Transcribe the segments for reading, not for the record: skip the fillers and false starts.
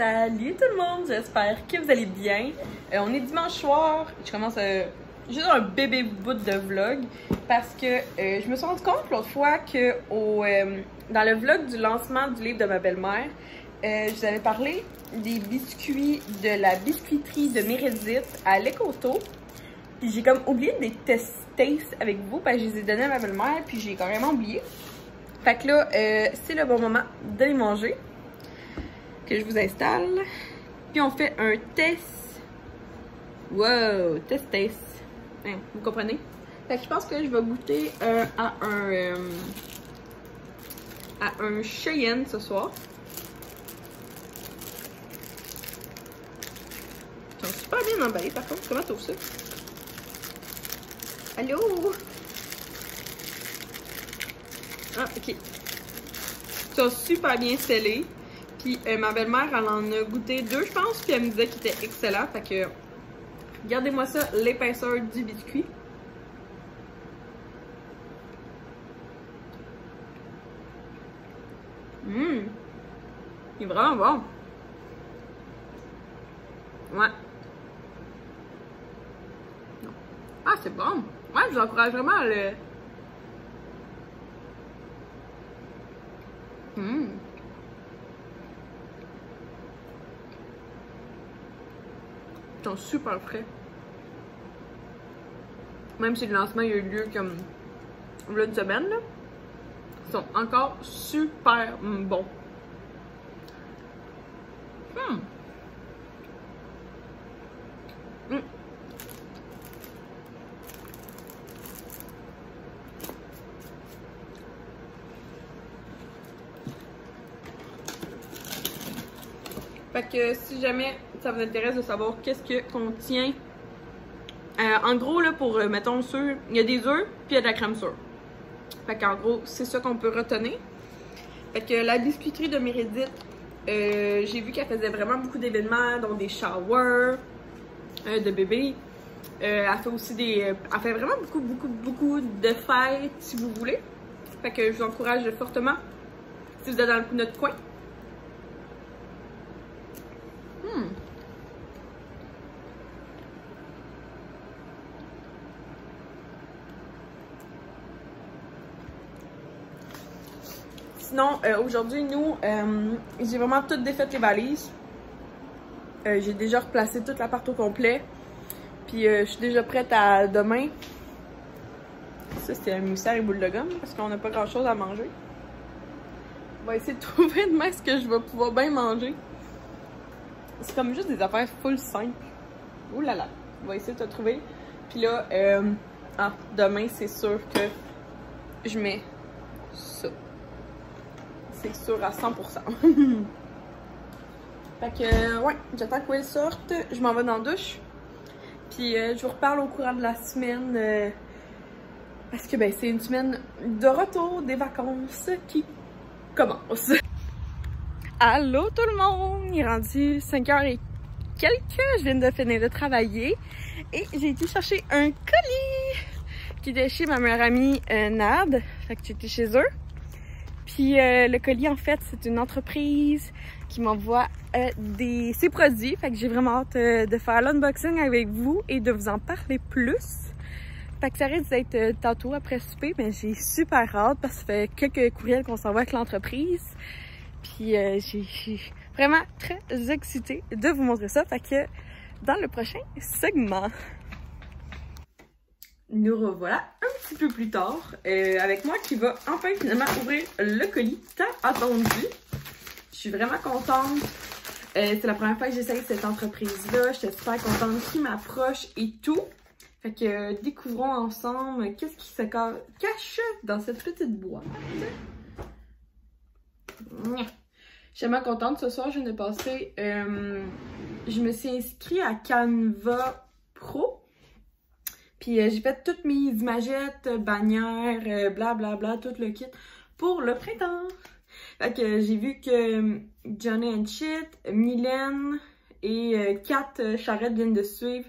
Salut tout le monde, j'espère que vous allez bien. On est dimanche soir, je commence juste un bébé bout de vlog parce que je me suis rendu compte l'autre fois que dans le vlog du lancement du livre de ma belle-mère, je vous avais parlé des biscuits de la biscuiterie de Mérédith à l'Écoto. Puis j'ai comme oublié de les tester avec vous parce que je les ai donnés à ma belle-mère puis j'ai carrément oublié. Fait que là, c'est le bon moment de les manger. Que je vous installe. Puis on fait un test. Wow, test. Hein, vous comprenez? Fait que je pense que je vais goûter à un Cheyenne ce soir. Ils sont super bien emballés par contre. Comment tu trouves ça? Allô? Ah, ok. Ils sont super bien scellés. Puis ma belle-mère, elle en a goûté 2, je pense, puis elle me disait qu'il était excellent. Fait que, regardez-moi ça, l'épaisseur du biscuit. Il est vraiment bon. Ouais. Ah, c'est bon. Ouais, je vous encourage vraiment à le... Ils sont super frais. Même si le lancement il a eu lieu comme une semaine, là, ils sont encore super bons. Fait que si jamais ça vous intéresse de savoir qu'est-ce que contient, en gros là pour mettons ceux, il y a des œufs puis il y a de la crème sûre. Fait qu'en gros c'est ça qu'on peut retenir. Fait que la biscuiterie de Mérédith, j'ai vu qu'elle faisait vraiment beaucoup d'événements, dont des showers de bébés. Elle fait aussi elle fait vraiment beaucoup de fêtes si vous voulez. Fait que je vous encourage fortement si vous êtes dans notre coin. Sinon, aujourd'hui, nous, j'ai vraiment tout défait les valises. J'ai déjà replacé toute l'appart au complet. Puis, je suis déjà prête à demain. Ça, c'était un moussard et boule de gomme parce qu'on n'a pas grand chose à manger. On va essayer de trouver demain ce que je vais pouvoir bien manger. C'est comme juste des affaires full simples. Ouh là là. On va essayer de te trouver. Puis là, demain, c'est sûr que je mets ça. C'est sûr à 100%. Fait que, ouais, j'attends qu'elle sorte. Je m'en vais dans la douche. Puis, je vous reparle au courant de la semaine. Parce que, ben, c'est une semaine de retour des vacances qui commence. Allô tout le monde! Il est rendu 5h et quelques. Je viens de finir de travailler. Et j'ai été chercher un colis qui était chez ma meilleure amie Nad. Fait que j'étais chez eux. Puis le colis, en fait, c'est une entreprise qui m'envoie ses produits. Fait que j'ai vraiment hâte de faire l'unboxing avec vous et de vous en parler plus. Fait que ça risque d'être tantôt après souper, mais j'ai super hâte parce que ça fait quelques courriels qu'on s'envoie avec l'entreprise. Puis j'ai vraiment très excitée de vous montrer ça. Fait que dans le prochain segment. Nous revoilà un petit peu plus tard avec moi qui va enfin finalement ouvrir le colis tant attendu. Je suis vraiment contente. C'est la première fois que j'essaye cette entreprise-là. J'étais super contente qui m'approche et tout. Fait que découvrons ensemble qu'est-ce qui se cache dans cette petite boîte. Je suis vraiment contente. Ce soir, je viens de passer... je me suis inscrite à Canva Pro. Puis j'ai fait toutes mes imagettes, bannières, blablabla, tout le kit pour le printemps. Fait que j'ai vu que Johnny and Shit, Mylène et Kat Charrette viennent de suivre.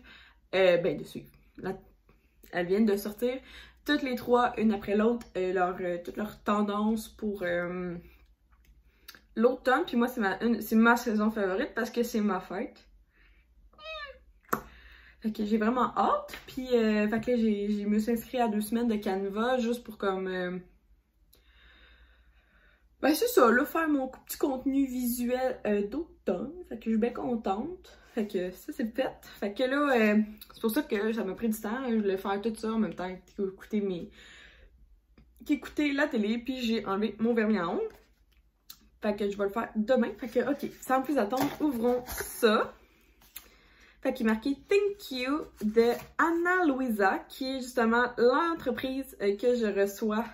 Elles viennent de sortir toutes les trois, une après l'autre, toutes leurs tendances pour l'automne, puis moi c'est ma saison favorite parce que c'est ma fête. Fait que j'ai vraiment hâte, puis fait que là je me suis inscrite à 2 semaines de Canva juste pour comme... ben c'est ça, là, faire mon petit contenu visuel d'automne, fait que je suis bien contente. Fait que ça c'est le fait. Fait que là, c'est pour ça que ça m'a pris du temps, je voulais faire tout ça en même temps qu'écouter la télé, puis j'ai enlevé mon vernis à ongles. Fait que je vais le faire demain. Fait que, ok, sans plus attendre, ouvrons ça. Fait qu'il est marqué « Thank you » de Ana Luisa, qui est justement l'entreprise que je reçois.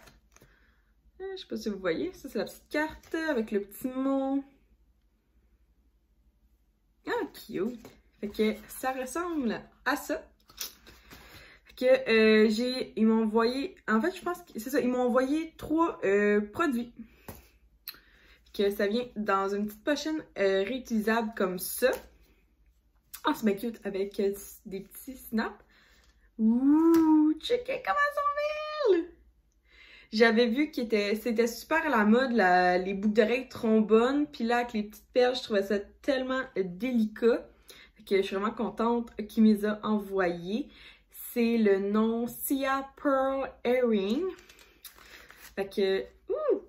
Je sais pas si vous voyez, ça c'est la petite carte avec le petit mot. Ah, cute! Fait que ça ressemble à ça. Fait que ils m'ont envoyé, en fait je pense que c'est ça, ils m'ont envoyé 3 produits. Que ça vient dans une petite pochette réutilisable comme ça. Ah, c'est bien cute avec des petits snaps. Ouh, checkez comment elles sont belles! J'avais vu que c'était super à la mode, les boucles d'oreilles trombones. Puis là, avec les petites perles, je trouvais ça tellement délicat. Fait que je suis vraiment contente qu'il me les a envoyés. C'est le nom Sia Pearl Earring. Fait que,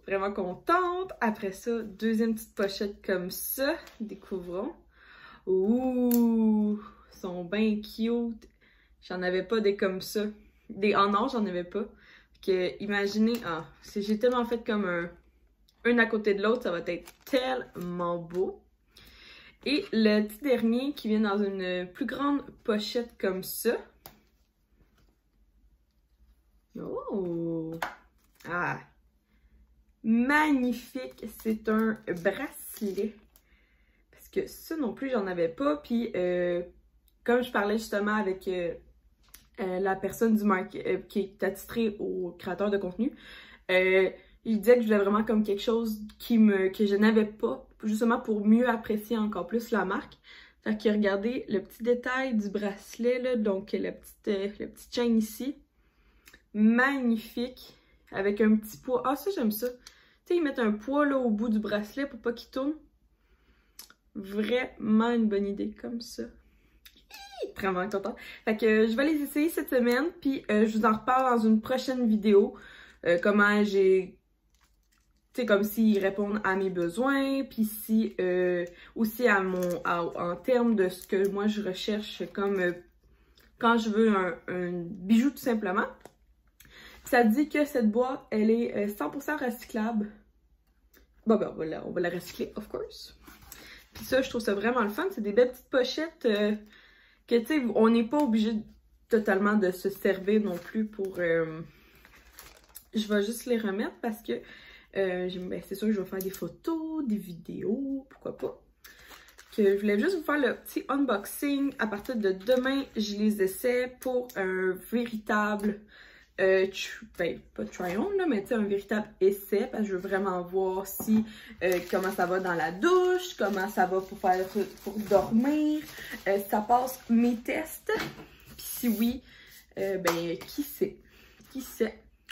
vraiment contente. Après ça, deuxième petite pochette comme ça. Découvrons. Ouh, ils sont bien cute. J'en avais pas des comme ça. Des en or, j'en avais pas. Fait que, imaginez, j'ai tellement fait comme un à côté de l'autre, ça va être tellement beau. Et le petit dernier qui vient dans une plus grande pochette comme ça. Oh! Ah! Magnifique! C'est un bracelet. Parce que ça non plus, j'en avais pas. Puis, comme je parlais justement avec la personne qui est attitrée au créateur de contenu, il disait que je voulais vraiment comme quelque chose que je n'avais pas, justement pour mieux apprécier encore plus la marque. Fait que regardez le petit détail du bracelet, là, donc la petite chaîne ici. Magnifique, avec un petit poids. Ah, ça, j'aime ça. Tu sais, ils mettent un poids là au bout du bracelet pour pas qu'il tourne. Vraiment une bonne idée, comme ça. Vraiment contente. Fait que je vais les essayer cette semaine, puis je vous en reparle dans une prochaine vidéo. Comment j'ai... Tu sais, comme s'ils répondent à mes besoins, puis si... aussi en termes de ce que moi je recherche, comme quand je veux un bijou tout simplement. Ça dit que cette boîte, elle est 100% recyclable. Bon, ben, on va la recycler, of course. Puis ça, je trouve ça vraiment le fun. C'est des belles petites pochettes que, tu sais, on n'est pas obligé totalement de se servir non plus pour... Je vais juste les remettre parce que ben, c'est sûr que je vais faire des photos, des vidéos, pourquoi pas. Que je voulais juste vous faire le petit unboxing. À partir de demain, je les essaie pour un véritable... ben, pas try-on, là, mais tu sais, un véritable essai, parce que je veux vraiment voir si, comment ça va dans la douche, comment ça va pour dormir, si ça passe mes tests, puis si oui, ben, qui sait,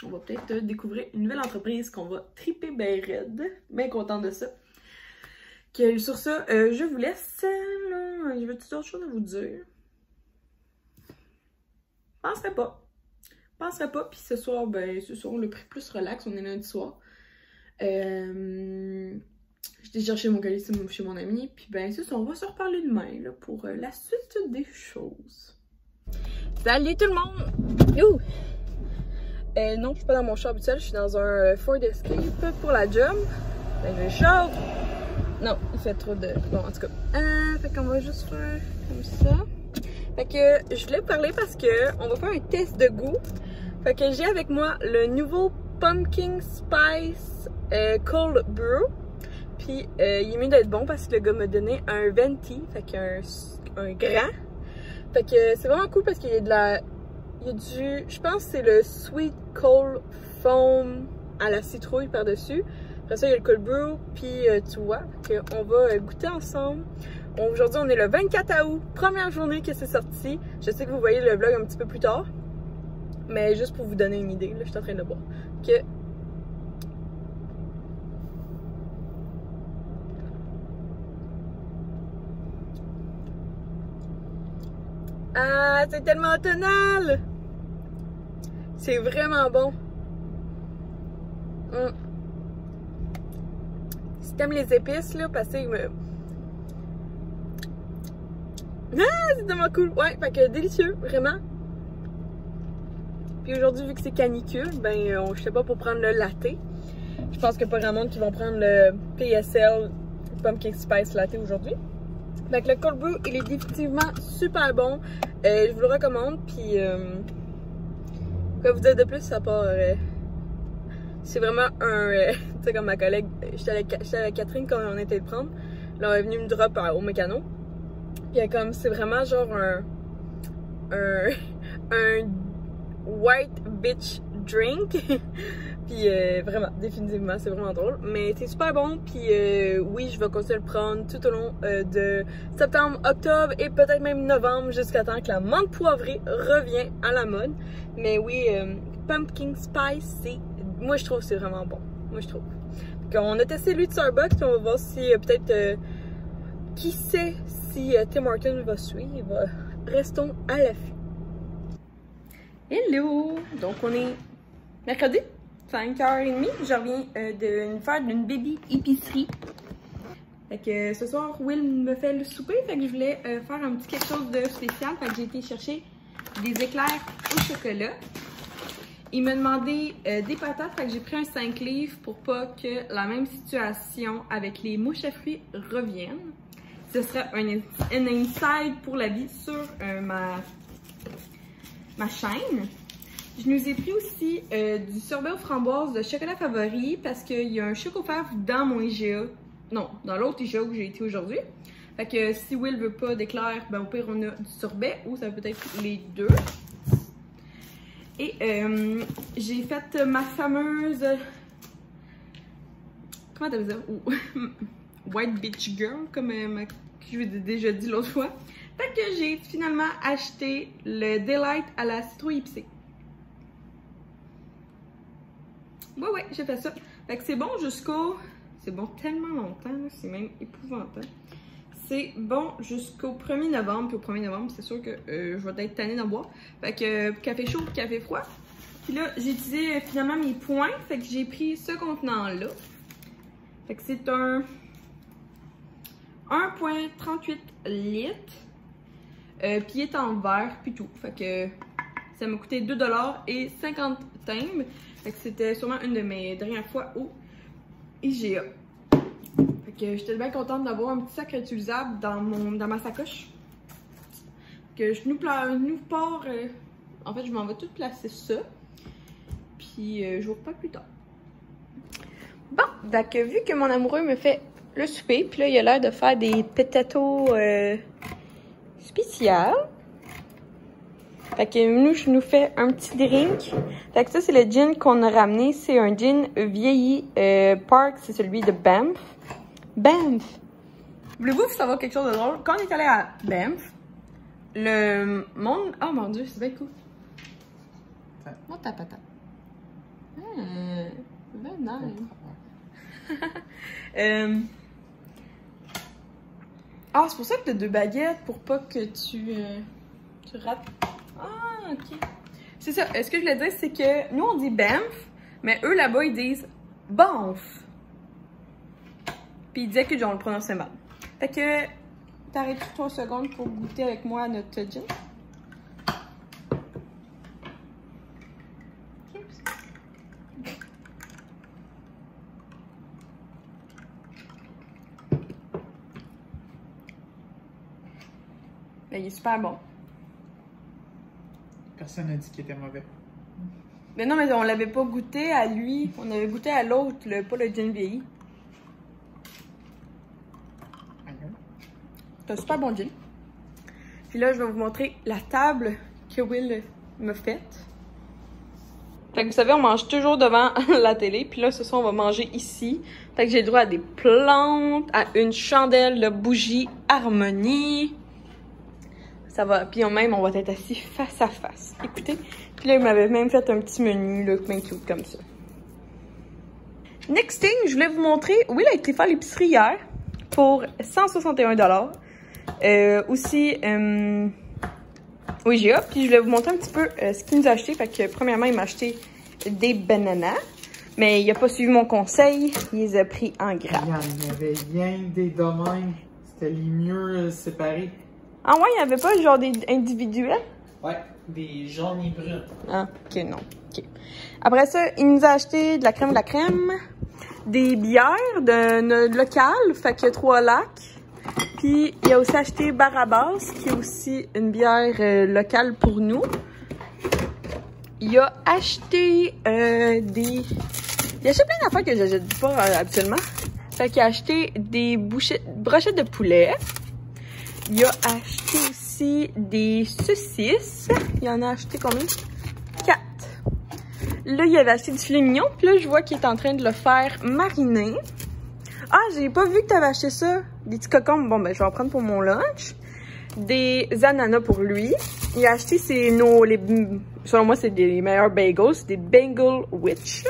on va peut-être découvrir une nouvelle entreprise qu'on va triper ben raide, bien contente de ça. Que, sur ça, je vous laisse, là, je veux tout autre chose à vous dire. Penserais pas, puis ce soir, ben, ce soir, on l'a pris plus relax, on est lundi soir. J'étais chercher mon colis chez mon ami, puis ben, c'est ça, on va se reparler demain, là, pour la suite des choses. Salut tout le monde! Youh! Non, je suis pas dans mon char habituel, je suis dans un Ford Escape pour la job. Ben, j'ai chaud! Non, il fait trop de... Bon, en tout cas. Fait qu'on va juste faire comme ça. Fait que je voulais parler parce que on va faire un test de goût. Fait que j'ai avec moi le nouveau Pumpkin Spice Cold Brew. Puis il est mieux d'être bon parce que le gars m'a donné un venti, fait qu'un grand. Fait que c'est vraiment cool parce qu'il y a de la... Il y a du... Je pense que c'est le Sweet Cold Foam à la citrouille par-dessus. Après ça, il y a le Cold Brew, puis tu vois, on va goûter ensemble. Aujourd'hui, on est le 24 août, première journée que c'est sorti. Je sais que vous voyez le vlog un petit peu plus tard, mais juste pour vous donner une idée, là, je suis en train de boire. Ah, c'est tellement automnal! C'est vraiment bon. Si t'aimes les épices, là, passez me... Ah, c'est tellement cool! Ouais, fait que délicieux, vraiment. Puis aujourd'hui, vu que c'est canicule, ben, je sais pas pour prendre le latte. Je pense qu'il n'y a pas grand monde qui vont prendre le PSL Pumpkin Spice Latte aujourd'hui. Fait que le cold brew, il est définitivement super bon. Je vous le recommande. Puis, quoi vous dire de plus, ça part. C'est vraiment un. Tu sais, comme ma collègue, j'étais avec Catherine quand on était le prendre. Là, elle est venue me drop au mécano. Puis, comme, c'est vraiment genre un white bitch drink. Puis vraiment, définitivement, c'est vraiment drôle. Mais c'est super bon. Puis oui, je vais continuer à le prendre tout au long de septembre, octobre et peut-être même novembre jusqu'à temps que la menthe poivrée revient à la mode. Mais oui, Pumpkin Spice, moi je trouve que c'est vraiment bon. Moi je trouve. Donc, on a testé lui de Starbucks, puis on va voir si peut-être, qui sait si Tim Hortons va suivre. Restons à l'affût. Hello! Donc on est mercredi. 5h30, je reviens de faire d'une baby épicerie. Fait que ce soir, Will me fait le souper, fait que je voulais faire un petit quelque chose de spécial. Fait que j'ai été chercher des éclairs au chocolat. Il m'a demandé des patates, fait que j'ai pris un 5 livres pour pas que la même situation avec les mouches à fruits revienne. Ce sera un inside pour la vie sur ma chaîne. Je nous ai pris aussi du sorbet aux framboises de chocolat favori parce qu'il y a un chocofave dans mon IGA. Non, dans l'autre IGA où j'ai été aujourd'hui. Fait que si Will veut pas d'éclair, ben au pire on a du sorbet ou ça peut être les deux. Et j'ai fait ma fameuse... Comment t'appelles ça? White Bitch Girl, comme je vous ai déjà dit l'autre fois. Fait que j'ai finalement acheté le Delight à la citrouille épicée. Ouais, j'ai fait ça. Fait que c'est bon jusqu'au... C'est bon tellement longtemps, c'est même épouvantable. C'est bon jusqu'au 1er novembre. Puis au 1er novembre, c'est sûr que je vais être tannée d'en boire. Fait que café chaud, café froid. Puis là, j'ai utilisé finalement mes points. Fait que j'ai pris ce contenant-là. Fait que c'est un 1,38 litres. Puis il est en verre, puis tout. Fait que ça m'a coûté 2,50 $. Fait que c'était sûrement une de mes dernières fois au IGA. Fait que j'étais bien contente d'avoir un petit sac réutilisable dans ma sacoche. Que je nous pars. En fait, je m'en vais tout placer ça. Puis je vous reparle plus tard. Bon, donc vu que mon amoureux me fait le souper, puis là il a l'air de faire des potatoes spéciales. Fait que nous, je nous fais un petit drink. Fait que ça, c'est le gin qu'on a ramené. C'est un gin vieilli Park. C'est celui de Banff. Banff! Voulez-vous savoir quelque chose de drôle? Quand on est allé à Banff, le monde... Oh mon Dieu, c'est bien cool. Oh, ta patate. Very nice. Ah, c'est pour ça que t'as 2 baguettes, pour pas que tu rates. Ah, ok. C'est ça. Ce que je voulais dire, c'est que nous, on dit Banff, mais eux, là-bas, ils disent Banff. Puis ils disaient que on le prononçait mal. Fait que, t'arrêtes 3 secondes pour goûter avec moi à notre gin. Ben, il est super bon. Personne n'a dit qu'il était mauvais. Mais non, mais on l'avait pas goûté à lui. On avait goûté à l'autre, pas le gin vieilli. C'est un super bon gin. Puis là, je vais vous montrer la table que Will m'a faite. Fait que vous savez, on mange toujours devant la télé. Puis là, ce soir, on va manger ici. Fait que j'ai le droit à des plantes, à une chandelle de bougie Harmonie. Ça va. Puis même, on va être assis face à face. Écoutez. Puis là, il m'avait même fait un petit menu, là, bien cute comme ça. Next thing, je voulais vous montrer. Will a été faire l'épicerie hier pour 161 $. Aussi, au IGA. Puis je voulais vous montrer un petit peu ce qu'il nous a acheté. Fait que premièrement, il m'a acheté des bananas. Mais il a pas suivi mon conseil. Il les a pris en grappe. Il y en avait rien des domaines. C'était les mieux séparés. Ah ouais, il n'y avait pas genre des individuels? Ouais, des jaunes et bruns. Ah, ok, non. Ok. Après ça, il nous a acheté de la crème, des bières de locales, fait qu'il y a 3 lacs. Puis il a aussi acheté Barabas, qui est aussi une bière locale pour nous. Il a acheté Il a acheté plein d'affaires que j'achète pas habituellement. Fait qu'il a acheté des brochettes de poulet. Il a acheté aussi des saucisses. Il en a acheté combien? 4. Là, il avait acheté du filet mignon. Puis là, je vois qu'il est en train de le faire mariner. Ah, j'ai pas vu que tu avais acheté ça. Des petits cocombes. Bon, ben, je vais en prendre pour mon lunch. Des ananas pour lui. Il a acheté selon moi, c'est des meilleurs bagels. Des Bagel Witch.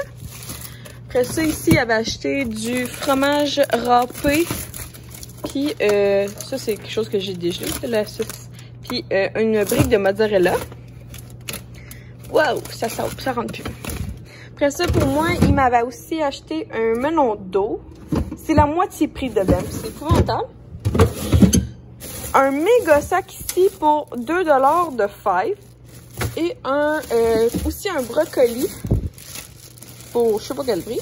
Après ça, ici, il avait acheté du fromage râpé. Puis, ça, c'est quelque chose que j'ai déjà, la sauce. Puis, une brique de mozzarella. Wow, ça rentre plus. Après ça, pour moi, il m'avait aussi acheté un melon d'eau. C'est la moitié prix de Ben. C'est épouvantable. Un méga sac ici pour 2 $ de fèves. Et aussi un brocoli. Pour je sais pas quel prix.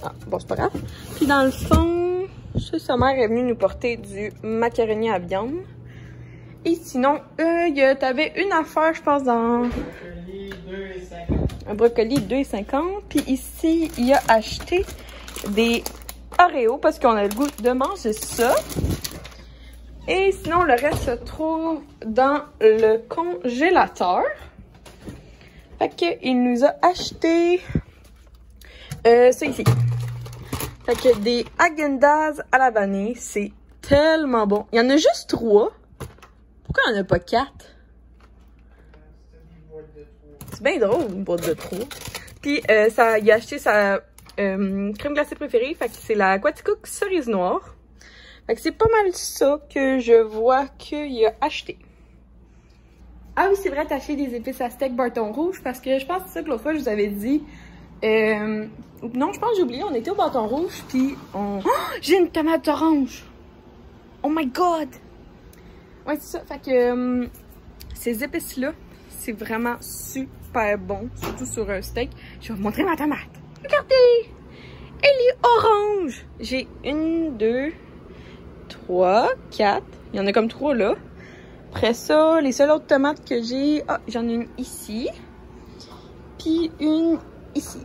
Ah, bon, c'est pas grave. Puis dans le fond, ça, sa mère est venue nous porter du macaroni à viande. Et sinon, t'avais une affaire, je pense, dans... Un brocoli 2,50. Puis ici, il a acheté des Oreos parce qu'on a le goût de manger ça. Et sinon, le reste se trouve dans le congélateur. Fait qu'il nous a acheté ça ici. Fait que des Häagen-Dazs à la vanille, c'est tellement bon. Il y en a juste 3. Pourquoi il n'y en a pas 4? C'est bien drôle, une boîte de 3. Puis il a acheté sa crème glacée préférée. Fait que c'est la Quaticook cerise noire. Fait que c'est pas mal ça que je vois qu'il a acheté. Ah oui, c'est vrai, t'as acheté des épices à steak bâton rouge parce que je pense que c'est ça que l'autre fois je vous avais dit. Non, je pense que j'ai oublié, on était au bâton rouge puis on... Oh, j'ai une tomate orange! Oh my god! Ouais, c'est ça. Fait que ces épices-là, c'est vraiment super bon, surtout sur un steak. Je vais vous montrer ma tomate. Regardez! Elle est orange! J'ai 1, 2, 3, 4. Il y en a comme 3 là. Après ça, les seules autres tomates que j'ai... Ah, j'en ai une ici. Puis une ici.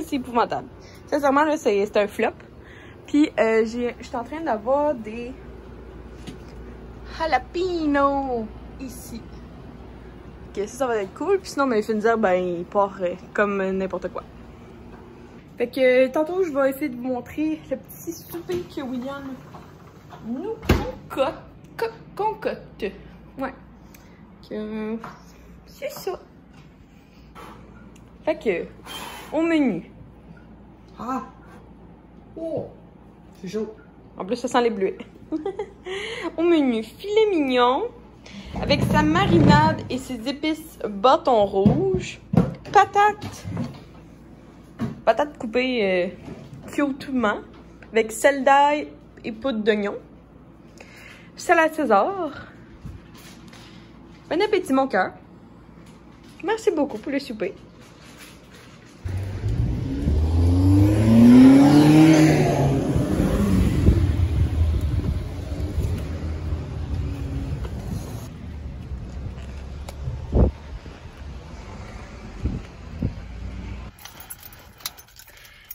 C'est épouvantable. Sincèrement, là, c'est un flop. Puis, je suis en train d'avoir des jalapeno ici. Ok, ça va être cool. Puis sinon, mes finir, ben, il part comme n'importe quoi. Fait que, tantôt, je vais essayer de vous montrer le petit souper que William nous concocte. Ouais. C'est ça. Fait que, au menu. Ah! Oh! C'est chaud. En plus, ça sent les bleuets. Au menu, filet mignon, avec sa marinade et ses épices bâton rouge. Patates coupées cutement, avec sel d'ail et poudre d'oignon. Salade César. Bon appétit, mon cœur. Merci beaucoup pour le souper.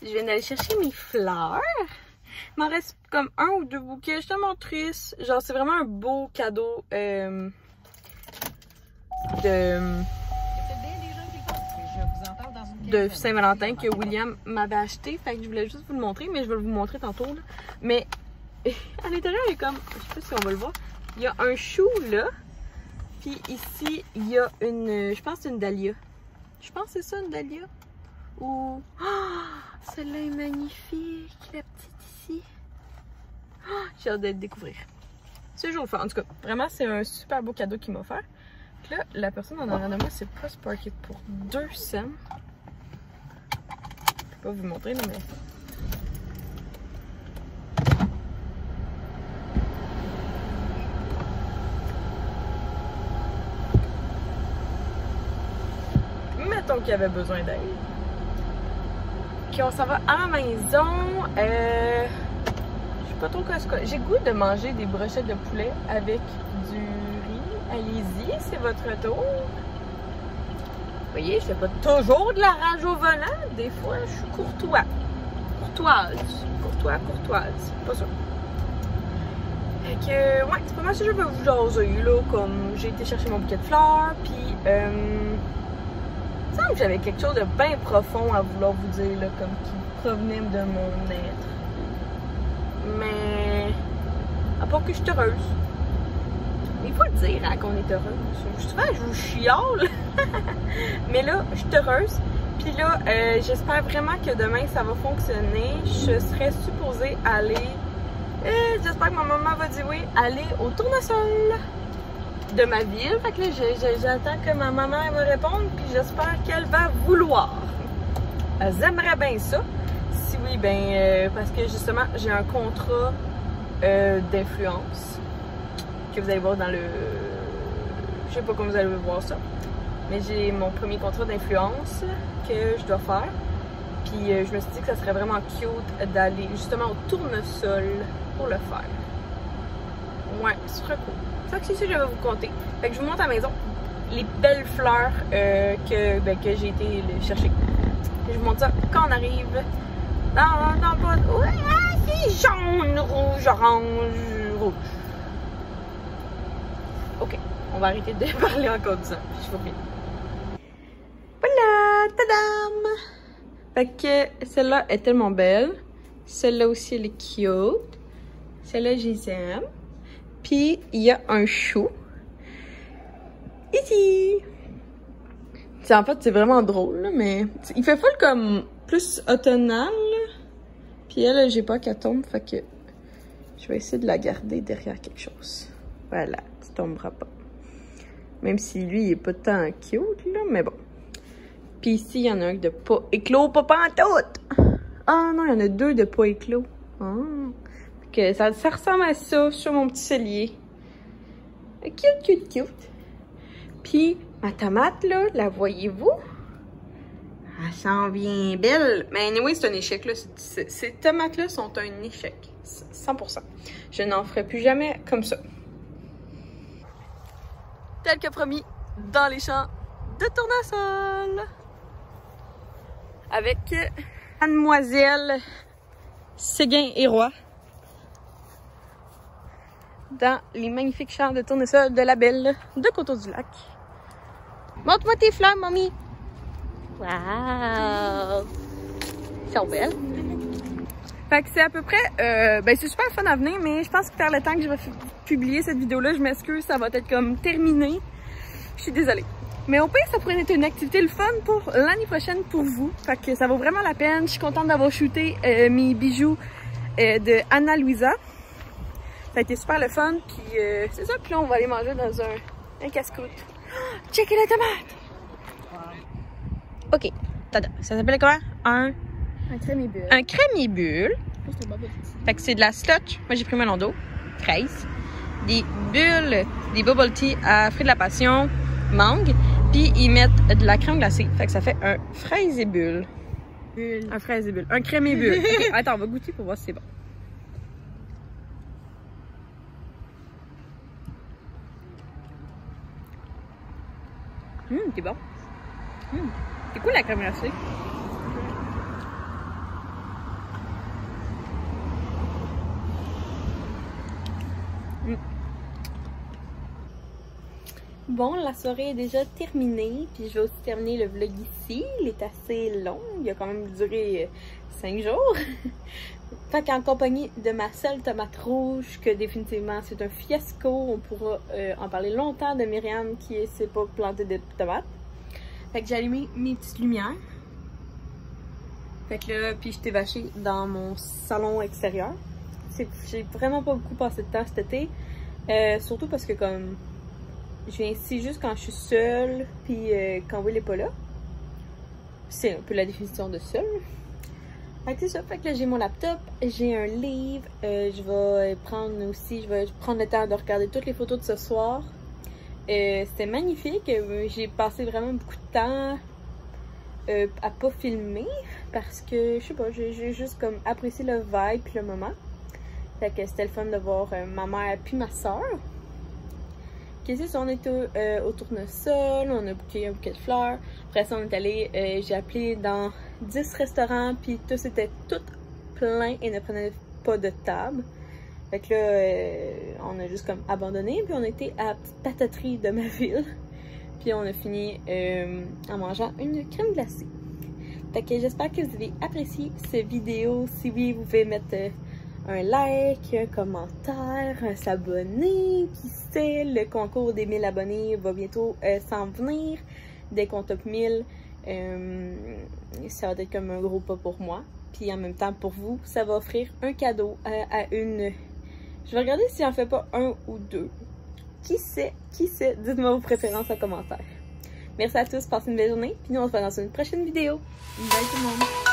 Je viens d'aller chercher mes fleurs. Il m'en reste comme 1 ou 2 bouquets. Je suis tellement triste. Genre, c'est vraiment un beau cadeau de Saint-Valentin que William m'avait acheté. Fait que je voulais juste vous le montrer, mais je vais vous le montrer tantôt. Là. Mais à l'intérieur, il y a comme... Je sais pas si on va le voir. Il y a un chou là. Puis ici, il y a une... Je pense que c'est une dahlia. Je pense que c'est ça, une dahlia. Ou... Oh, celle-là est magnifique. La petite ici. Oh, j'ai hâte de découvrir. C'est toujours le fun. En tout cas, vraiment, c'est un super beau cadeau qu'il m'a offert. Puis là, la personne en arrière de moi, c'est pas Sparky pour 2 cents. Je peux pas vous montrer, là, mais. Mettons qu'il y avait besoin d'aide. Puis on s'en va à la maison. Je sais pas trop quoi. J'ai goût de manger des brochettes de poulet avec du riz. Allez-y, c'est votre tour. Vous voyez, je fais pas toujours de la rage au volant. Des fois, je suis courtoise. Courtoise. Pas ça. Fait que, ouais, c'est pas mal ça que je veux vous jaser, là. Comme j'ai été chercher mon bouquet de fleurs, puis il me semble que j'avais quelque chose de bien profond à vouloir vous dire, là, comme qui provenait de mon être. Mais, à part que je suis heureuse. Il faut le dire, hein, qu'on est heureuse. Souvent, je vous chiale. Mais là, je suis heureuse. Puis là, j'espère vraiment que demain, ça va fonctionner. Je serais supposée aller... j'espère que ma maman va dire oui, aller au tournesol de ma ville. Fait que là, j'attends que ma maman me réponde. Puis j'espère qu'elle va vouloir. Elle aimerait bien ça. Si oui, ben, parce que justement, j'ai un contrat d'influence que vous allez voir dans le... Je sais pas comment vous allez voir ça. Mais j'ai mon premier contrat d'influence que je dois faire. Puis je me suis dit que ça serait vraiment cute d'aller justement au tournesol pour le faire. Ouais, ce serait cool. C'est ça que je vais vous compter. Fait que je vous montre à la maison les belles fleurs que j'ai été chercher. Et je vous montre ça quand on arrive dans le... Ouais, c'est jaune, rouge, orange, rouge. Ok, on va arrêter de parler encore de ça. Je vous reviens. Voilà, tadam! Fait que celle-là est tellement belle. Celle-là aussi, elle est cute. Celle-là, je les aime. Puis, il y a un chou. Ici! T'sais, en fait, c'est vraiment drôle, là, mais... Il fait full comme plus automnal, là. Puis elle, j'ai pas qu'elle tombe, fait que... Je vais essayer de la garder derrière quelque chose. Voilà, tu tomberas pas. Même si lui, il est pas tant cute, là, mais bon. Puis ici, il y en a un de pas éclos, pas pantoute! Ah non, il y en a 2 de pas éclos. Ah. Que ça ressemble à ça sur mon petit cellier. Cute. Puis ma tomate, là, la voyez-vous? Elle s'en vient belle. Mais anyway, c'est un échec, là. Ces tomates-là sont un échec. 100%. Je n'en ferai plus jamais comme ça. Tel que promis, dans les champs de tournesol. Avec Mademoiselle Séguin et Roy. Dans les magnifiques champs de tournesol de la Belle de Coteau-du-Lac. Montre-moi tes fleurs, mamie! Wow! Ils sont belles. Fait que c'est à peu près... ben c'est super fun à venir, mais je pense que vers le temps que je vais publier cette vidéo-là, je m'excuse, ça va être comme terminé. Je suis désolée. Mais au pire, ça pourrait être une activité le fun pour l'année prochaine pour vous. Fait que ça vaut vraiment la peine. Je suis contente d'avoir shooté mes bijoux de Anna Luisa. Ça a été super le fun, puis c'est ça. Puis là, on va aller manger dans un casse-croûte. Oh, checkez la tomate! Ok, tada. Ça s'appelle comment? Un crémibulle. Un crémibulle. Fait que c'est de la slotch. Moi, j'ai pris mon d'eau. Fraise. Des bulles, des bubble tea à fruits de la passion, mangue. Puis ils mettent de la crème glacée. Fait que ça fait un fraise et bulle. Un fraise et bulle. Un crémibulle. Ok, attends, on va goûter pour voir si c'est bon. C'est bon. C'est cool la crème glacée. Bon, la soirée est déjà terminée, puis je vais aussi terminer le vlog ici. Il est assez long, il a quand même duré 5 jours. Fait qu'en compagnie de ma seule tomate rouge, que définitivement c'est un fiasco, on pourra en parler longtemps de Myriam qui ne s'est pas plantée de tomates. Fait que j'ai allumé mes petites lumières. Fait que là, puis je t'ai vaché dans mon salon extérieur. J'ai vraiment pas beaucoup passé de temps cet été. Surtout parce que comme je viens ici juste quand je suis seule, puis quand Will est pas là. C'est un peu la définition de seule. Fait que c'est ça, fait que là j'ai mon laptop, j'ai un livre, je vais prendre le temps de regarder toutes les photos de ce soir. C'était magnifique, j'ai passé vraiment beaucoup de temps à pas filmer parce que je sais pas, j'ai juste comme apprécié le vibe puis le moment. Fait que c'était le fun de voir ma mère puis ma soeur. Qu'est-ce que c'est? On était au tournesol, on a bouqué un bouquet de fleurs. Après ça, on est allé, j'ai appelé dans 10 restaurants, puis tous étaient tout pleins et ne prenaient pas de table. Fait que là, on a juste comme abandonné, puis on était à la petite pataterie de ma ville. Puis on a fini en mangeant une crème glacée. Fait que j'espère que vous avez apprécié cette vidéo. Si oui, vous pouvez mettre un like, un commentaire, s'abonner, qui sait, le concours des 1000 abonnés va bientôt s'en venir. Dès qu'on top 1000, ça va être comme un gros pas pour moi. Puis en même temps pour vous, ça va offrir un cadeau à une... Je vais regarder si j'en fais pas un ou deux. Qui sait, dites-moi vos préférences en commentaire. Merci à tous, passez une belle journée, puis nous on se voit dans une prochaine vidéo. Bye tout le monde!